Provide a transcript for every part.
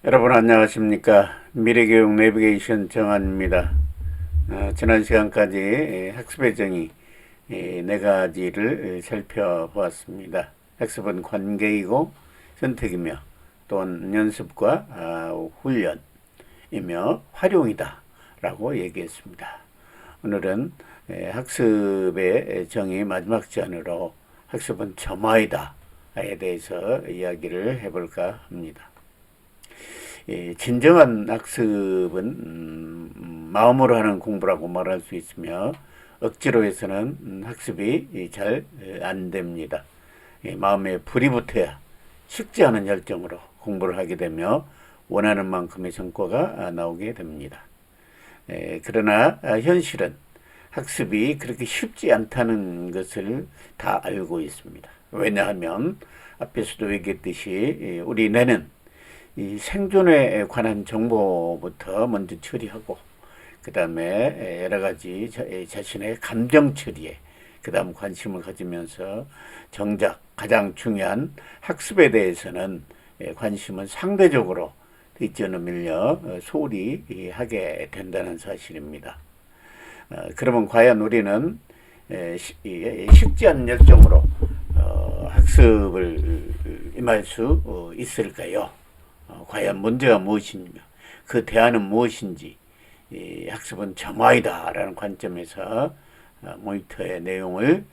여러분 안녕하십니까. 미래교육 내비게이션 정한입니다. 지난 시간까지 학습의 정의 네 가지를 살펴보았습니다. 학습은 관계이고 선택이며 또한 연습과 훈련이며 활용이다 라고 얘기했습니다. 오늘은 학습의 정의 마지막 시간으로 학습은 점화이다에 대해서 이야기를 해볼까 합니다. 진정한 학습은 마음으로 하는 공부라고 말할 수 있으며 억지로 해서는 학습이 잘 안 됩니다. 마음에 불이 붙어야 식지 않은 열정으로 공부를 하게 되며 원하는 만큼의 성과가 나오게 됩니다. 그러나 현실은 학습이 그렇게 쉽지 않다는 것을 다 알고 있습니다. 왜냐하면 앞에서도 얘기했듯이 우리 뇌는 이 생존에 관한 정보부터 먼저 처리하고 그 다음에 여러 가지 자신의 감정 처리에 그 다음 관심을 가지면서 정작 가장 중요한 학습에 대해서는 관심은 상대적으로 뒷전을 밀려 소홀히 하게 된다는 사실입니다. 그러면 과연 우리는 쉽지 않은 열정으로 학습을 임할 수 있을까요? 과연 문제가 무엇이며 그 대안은 무엇인지 학습은 점화이다라는 관점에서 모니터의 내용을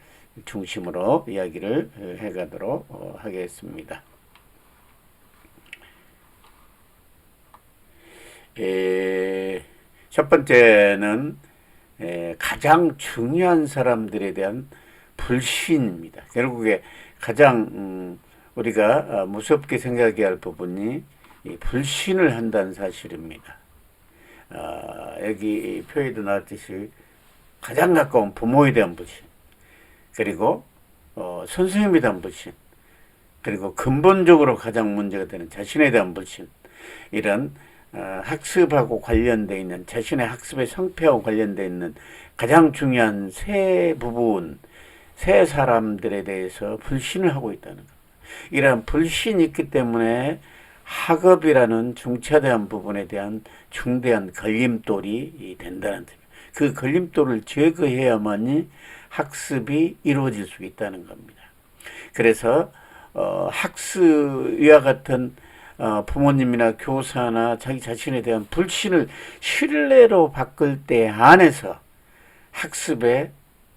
중심으로 이야기를 해가도록 하겠습니다. 첫 번째는 가장 중요한 사람들에 대한 불신입니다. 결국에 가장 우리가 무섭게 생각해야 할 부분이 불신을 한다는 사실입니다. 여기 표에도 나왔듯이 가장 가까운 부모에 대한 불신, 그리고 선생님에 대한 불신, 그리고 근본적으로 가장 문제가 되는 자신에 대한 불신, 이런 학습하고 관련되어 있는 자신의 학습의 성패하고 관련되어 있는 가장 중요한 세 부분, 세 사람들에 대해서 불신을 하고 있다는 것. 이런 불신이 있기 때문에 학업이라는 중차대한 부분에 대한 중대한 걸림돌이 된다는 점입니다. 그 걸림돌을 제거해야만이 학습이 이루어질 수 있다는 겁니다. 그래서 학습과 같은 부모님이나 교사나 자기 자신에 대한 불신을 신뢰로 바꿀 때 안에서 학습에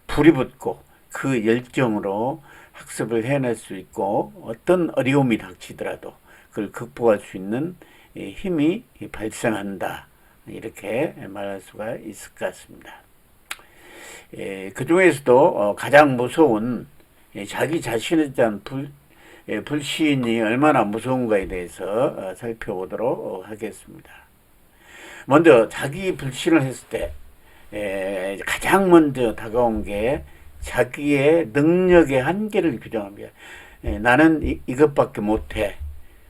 불이 붙고 그 열정으로 학습을 해낼 수 있고 어떤 어려움이 닥치더라도 그걸 극복할 수 있는 힘이 발생한다. 이렇게 말할 수가 있을 것 같습니다. 그 중에서도 가장 무서운 자기 자신에 대한 불신이 얼마나 무서운가에 대해서 살펴보도록 하겠습니다. 먼저 자기 불신을 했을 때 가장 먼저 다가온 게 자기의 능력의 한계를 규정합니다. 나는 이것밖에 못해.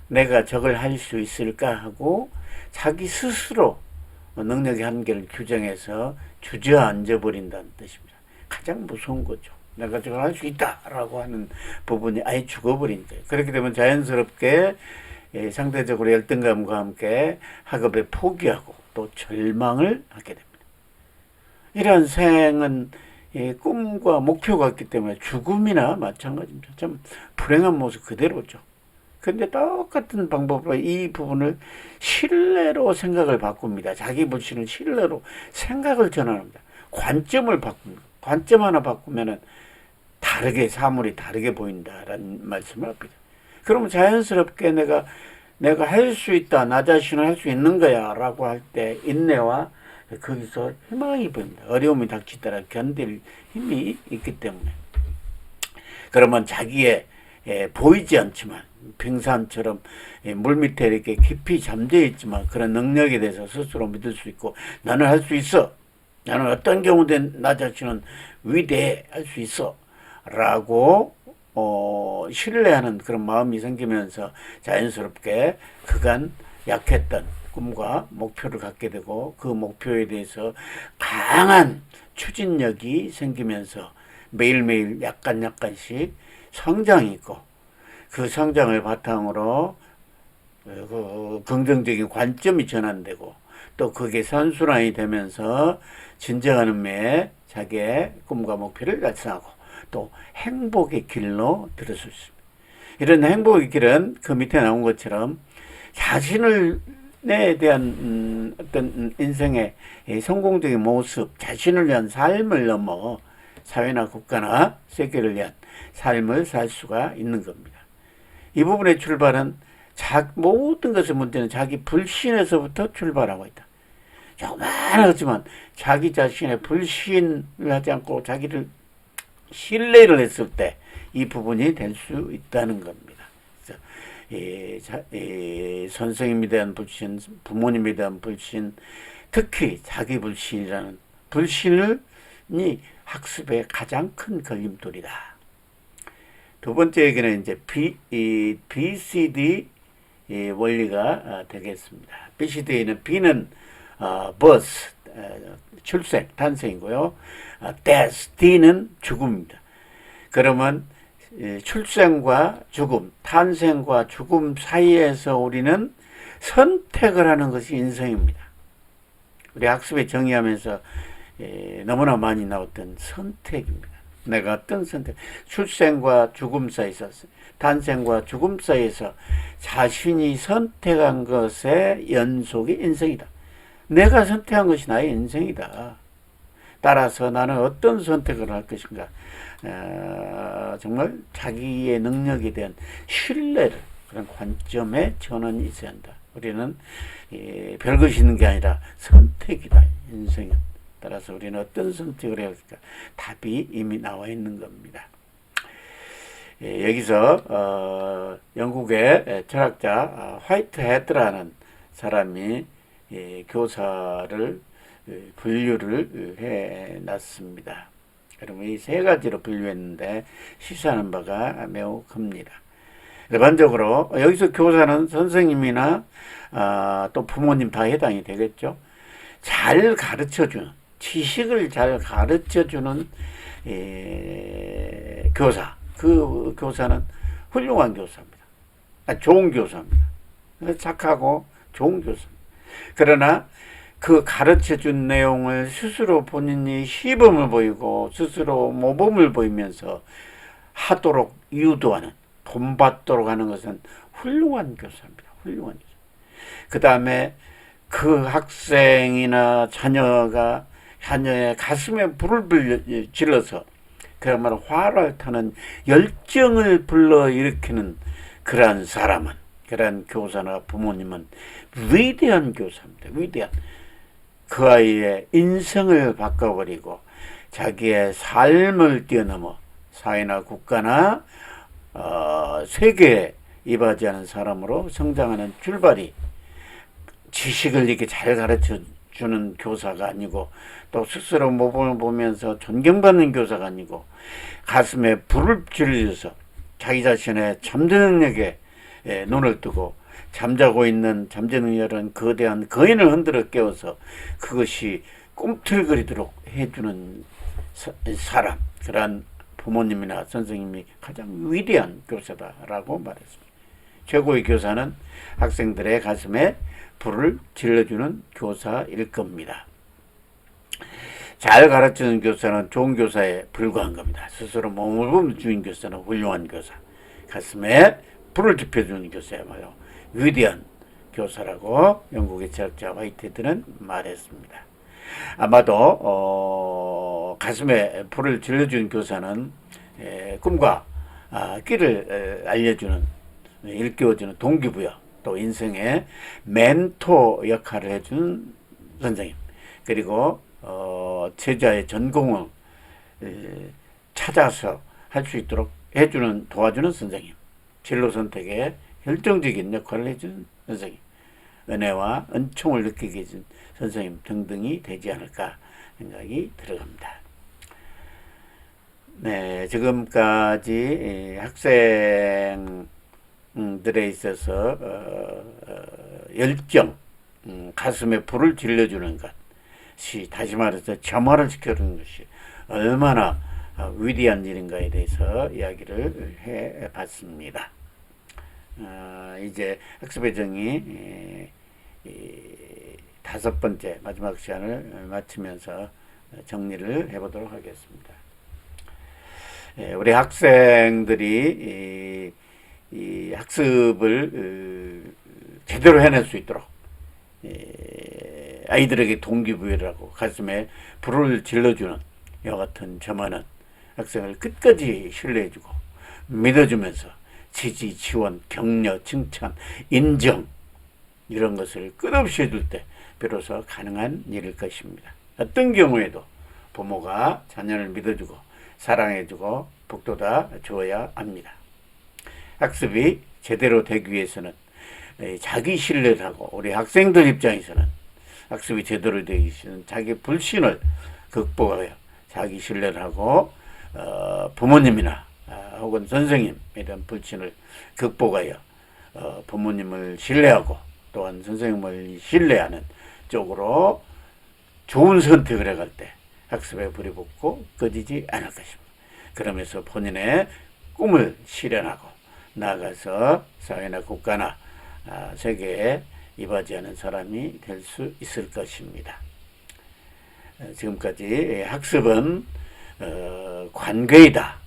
내가 저걸 할 수 있을까 하고 자기 스스로 능력의 한계를 규정해서 주저앉아 버린다는 뜻입니다. 가장 무서운 거죠. 내가 저걸 할 수 있다라고 하는 부분이 아예 죽어버린 거예요. 그렇게 되면 자연스럽게 상대적으로 열등감과 함께 학업에 포기하고 또 절망을 하게 됩니다. 이러한 생은 꿈과 목표가 있기 때문에 죽음이나 마찬가지입니다. 참 불행한 모습 그대로죠. 근데 똑같은 방법으로 이 부분을 신뢰로 생각을 바꿉니다. 자기 불신을 신뢰로 생각을 전환합니다. 관점을 바꿉니다. 관점 하나 바꾸면은 다르게 사물이 다르게 보인다라는 말씀을 합니다. 그러면 자연스럽게 내가 할 수 있다, 나 자신을 할 수 있는 거야라고 할 때 인내와 거기서 희망이 보입니다. 어려움이 닥치더라 견딜 힘이 있기 때문에. 그러면 자기의 보이지 않지만 빙산처럼 물밑에 이렇게 깊이 잠겨 있지만 그런 능력에 대해서 스스로 믿을 수 있고 나는 할 수 있어. 나는 어떤 경우든 나 자신은 위대해 할 수 있어. 라고 신뢰하는 그런 마음이 생기면서 자연스럽게 그간 약했던 꿈과 목표를 갖게 되고 그 목표에 대해서 강한 추진력이 생기면서 매일매일 약간씩 성장이 있고 그 성장을 바탕으로 그 긍정적인 관점이 전환되고 또 그게 선순환이 되면서 진정한 의미의 자기의 꿈과 목표를 달성하고 또 행복의 길로 들어설 수 있습니다. 이런 행복의 길은 그 밑에 나온 것처럼 자신을 에 대한 어떤 인생의 성공적인 모습, 자신을 위한 삶을 넘어 사회나 국가나 세계를 위한 삶을 살 수가 있는 겁니다. 이 부분의 출발은 모든 것의 문제는 자기 불신에서부터 출발하고 있다. 조그만하지만 자기 자신의 불신을 하지 않고 자기를 신뢰를 했을 때 이 부분이 될 수 있다는 겁니다. 선생님에 대한 불신, 부모님에 대한 불신, 특히 자기 불신이라는 불신이 학습의 가장 큰 걸림돌이다. 두 번째 얘기는 이제 BCD 원리가 되겠습니다. BCD는 B는 birth, 출생, 탄생이고요. death, D는 죽음입니다. 그러면 출생과 죽음, 탄생과 죽음 사이에서 우리는 선택을 하는 것이 인생입니다. 우리 학습에 정의하면서 너무나 많이 나왔던 선택입니다. 내가 어떤 선택, 출생과 죽음 사이에서, 탄생과 죽음 사이에서 자신이 선택한 것의 연속이 인생이다. 내가 선택한 것이 나의 인생이다. 따라서 나는 어떤 선택을 할 것인가. 정말 자기의 능력에 대한 신뢰를 그런 관점에 전환이 있어야 한다. 우리는 별것이 있는 게 아니라 선택이다. 인생은. 따라서 우리는 어떤 선택을 해야 할까. 답이 이미 나와 있는 겁니다. 여기서 영국의 철학자 화이트 헤드라는 사람이 교사를 분류를 해놨습니다. 그러면 이 세 가지로 분류했는데 시사하는 바가 매우 큽니다. 일반적으로 여기서 교사는 선생님이나 또 부모님 다 해당이 되겠죠. 잘 가르쳐주는, 지식을 잘 가르쳐주는 교사, 그 교사는 훌륭한 교사입니다. 좋은 교사입니다. 착하고 좋은 교사입니다. 그러나 그 가르쳐준 내용을 스스로 본인이 시범을 보이고 스스로 모범을 보이면서 하도록 유도하는, 본받도록 하는 것은 훌륭한 교사입니다. 훌륭한 교사. 그 다음에 그 학생이나 자녀의 가슴에 불을 질러서 그야말로 화를 타는 열정을 불러일으키는 그러한 사람은, 그러한 교사나 부모님은 위대한 교사입니다. 위대한. 그 아이의 인생을 바꿔버리고 자기의 삶을 뛰어넘어 사회나 국가나 세계에 이바지하는 사람으로 성장하는 출발이 지식을 이렇게 잘 가르쳐주는 교사가 아니고 또 스스로 모범을 보면서 존경받는 교사가 아니고 가슴에 불을 질러서 자기 자신의 잠재 능력에 눈을 뜨고 잠자고 있는 잠재능력은 거대한 거인을 흔들어 깨워서 그것이 꿈틀거리도록 해주는 사람, 그러한 부모님이나 선생님이 가장 위대한 교사다라고 말했습니다. 최고의 교사는 학생들의 가슴에 불을 질러주는 교사일 겁니다. 잘 가르치는 교사는 좋은 교사에 불과한 겁니다. 스스로 몸을 보면 주인 교사는 훌륭한 교사, 가슴에 불을 지펴주는 교사야말로 위대한 교사라고 영국의 철학자 화이트헤드는 말했습니다. 아마도 가슴에 불을 질러주는 교사는 꿈과 길을 알려주는, 일깨워주는 동기부여, 또 인생의 멘토 역할을 해주는 선생님, 그리고 제자의 전공을 찾아서 할 수 있도록 도와주는 선생님, 진로 선택에 결정적인 역할을 해준 선생님, 은혜와 은총을 느끼게 해준 선생님 등등이 되지 않을까 생각이 들어갑니다. 네, 지금까지 학생들에 있어서 열정, 가슴에 불을 질러주는 것이, 다시 말해서 점화를 시켜주는 것이 얼마나 위대한 일인가에 대해서 이야기를 해봤습니다. 이제 학습의 정의 다섯 번째 마지막 시간을 마치면서 정리를 해보도록 하겠습니다. 우리 학생들이 이 학습을 제대로 해낼 수 있도록 아이들에게 동기부여를 하고 가슴에 불을 질러주는 이와 같은 점화는 학생을 끝까지 신뢰해주고 믿어주면서 지지, 지원, 격려, 칭찬, 인정 이런 것을 끝없이 해줄 때 비로소 가능한 일일 것입니다. 어떤 경우에도 부모가 자녀를 믿어주고 사랑해주고 복돋아 주어야 합니다. 학습이 제대로 되기 위해서는 자기 신뢰를 하고 우리 학생들 입장에서는 학습이 제대로 되기 위해서는 자기 불신을 극복하여 자기 신뢰를 하고 부모님이나 혹은 선생님 이런 불신을 극복하여 부모님을 신뢰하고 또한 선생님을 신뢰하는 쪽으로 좋은 선택을 해갈 때 학습에 불이 붙고 꺼지지 않을 것입니다. 그러면서 본인의 꿈을 실현하고 나아가서 사회나 국가나 세계에 이바지하는 사람이 될 수 있을 것입니다. 지금까지 학습은 관계이다.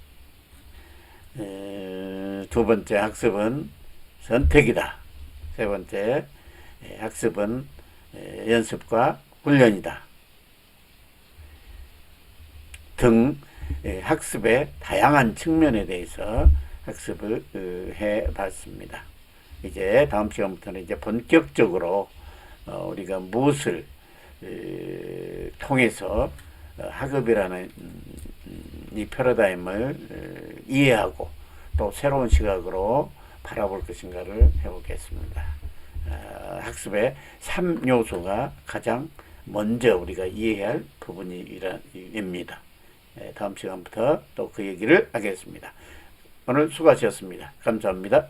두 번째 학습은 선택이다. 세 번째 학습은 연습과 훈련이다. 등 학습의 다양한 측면에 대해서 학습을 해봤습니다. 이제 다음 시간부터는 이제 본격적으로 우리가 무엇을 통해서 학업이라는 이 패러다임을 이해하고 또 새로운 시각으로 바라볼 것인가를 해보겠습니다. 학습의 3요소가 가장 먼저 우리가 이해해야 할 부분입니다. 다음 시간부터 또 그 얘기를 하겠습니다. 오늘 수고하셨습니다. 감사합니다.